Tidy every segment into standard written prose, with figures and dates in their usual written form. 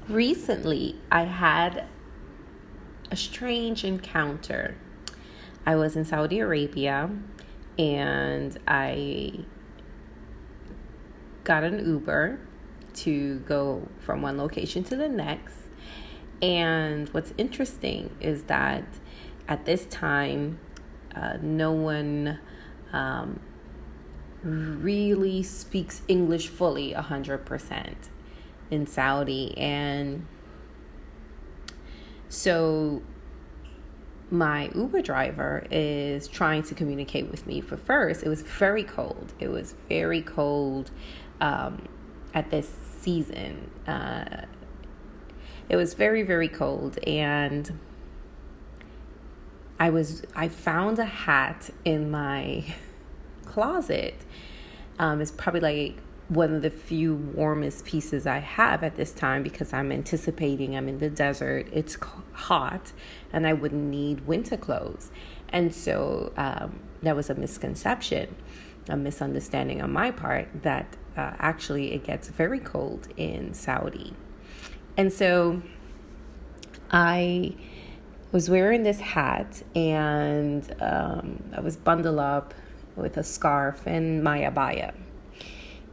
Recently, I had a strange encounter. I was in Saudi Arabia and I got an Uber to go from one location to the next. And what's interesting is that at this time, no one really speaks English fully 100% in Saudi. And so my Uber driver is trying to communicate with me. For first, it was very cold. It was very cold at this season. It was very, very cold. And I found a hat in my closet. It's probably like one of the few warmest pieces I have at this time because I'm anticipating I'm in the desert. It's hot and I wouldn't need winter clothes. And so that was a misconception, a misunderstanding on my part that actually it gets very cold in Saudi. And so I was wearing this hat and I was bundled up with a scarf and my abaya.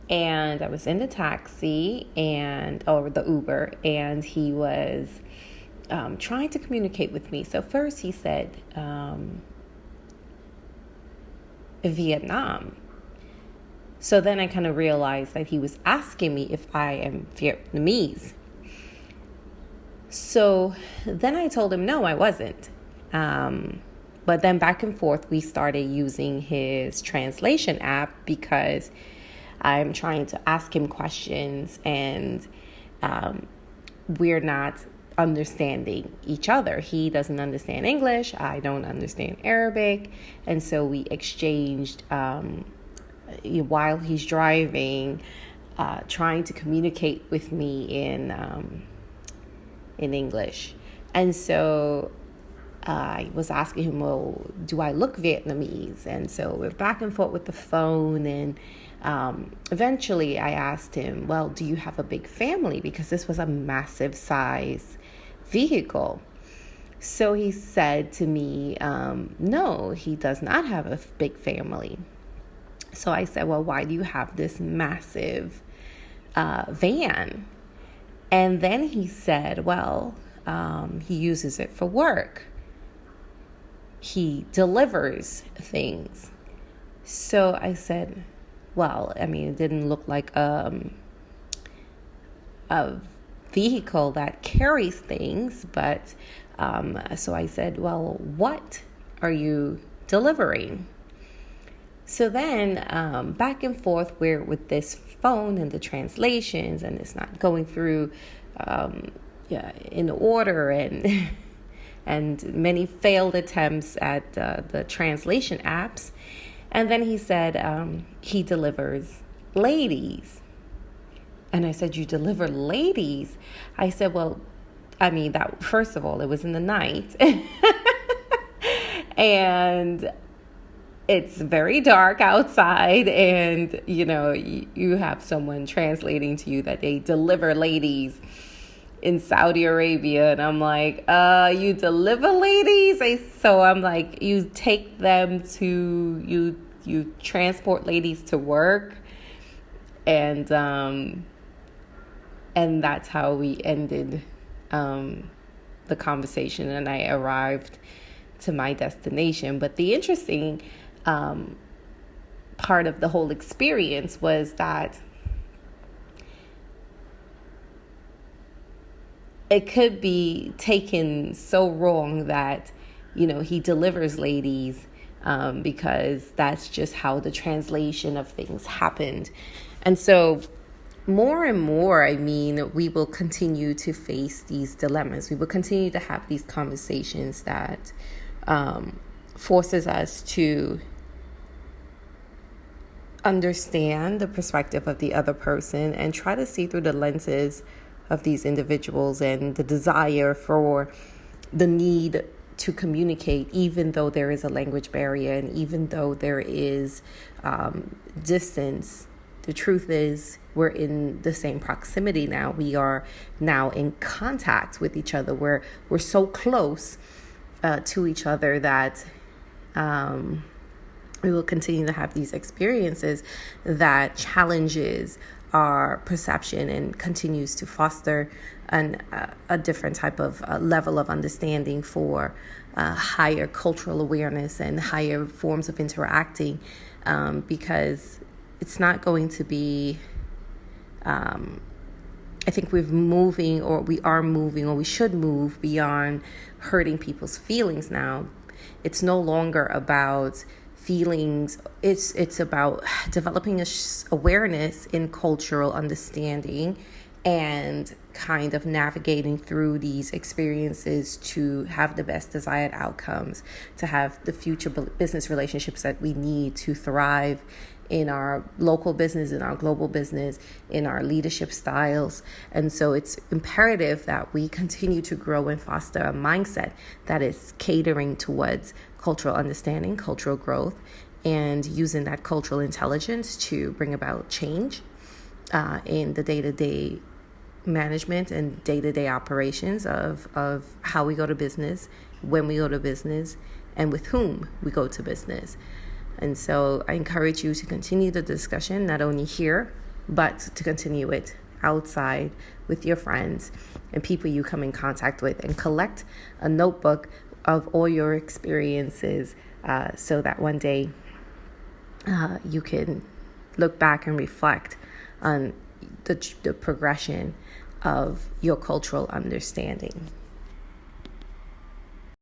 And I was in the taxi or the Uber, and he was trying to communicate with me. So first he said, Vietnam. So then I kind of realized that he was asking me if I am Vietnamese. So then I told him, no, I wasn't. But then back and forth, we started using his translation app because I'm trying to ask him questions and we're not understanding each other. He doesn't understand English. I don't understand Arabic. And so we exchanged while he's driving, trying to communicate with me in English. And so I was asking him, well, do I look Vietnamese? And so we're back and forth with the phone. And eventually I asked him, well, do you have a big family? Because this was a massive size vehicle. So he said to me, no, he does not have a big family. So I said, well, why do you have this massive van? And then he said, well, he uses it for work. He delivers things. So I said, well, I mean, it didn't look like a vehicle that carries things, but so I said, well, what are you delivering? So then back and forth, we're with this phone and the translations, and it's not going through in order, and many failed attempts at the translation apps. And then he said he delivers ladies. And I said, you deliver ladies? I said, well, I mean, that first of all, it was in the night. And it's very dark outside, and you have someone translating to you that they deliver ladies in Saudi Arabia, and I'm like, you deliver ladies? So I'm like, you take them to you transport ladies to work, and that's how we ended the conversation, and I arrived to my destination. But the interesting part of the whole experience was that it could be taken so wrong that, he delivers ladies because that's just how the translation of things happened. And so more and more, we will continue to face these dilemmas. We will continue to have these conversations that forces us to understand the perspective of the other person and try to see through the lenses of these individuals and the desire for the need to communicate, even though there is a language barrier and even though there is distance the truth is we're in the same proximity now. We are now in contact with each other. We're so close to each other that we will continue to have these experiences that challenges our perception and continues to foster a different type of level of understanding for higher cultural awareness and higher forms of interacting, because it's not going to be, I think we are moving, or we should move beyond hurting people's feelings now. It's no longer about feelings. It's about developing awareness in cultural understanding and kind of navigating through these experiences to have the best desired outcomes, to have the future business relationships that we need to thrive in our local business, in our global business, in our leadership styles. And so it's imperative that we continue to grow and foster a mindset that is catering towards cultural understanding, cultural growth, and using that cultural intelligence to bring about change in the day-to-day management and day-to-day operations of how we go to business, when we go to business, and with whom we go to business. And so I encourage you to continue the discussion, not only here, but to continue it outside with your friends and people you come in contact with, and collect a notebook of all your experiences so that one day you can look back and reflect on the progression of your cultural understanding.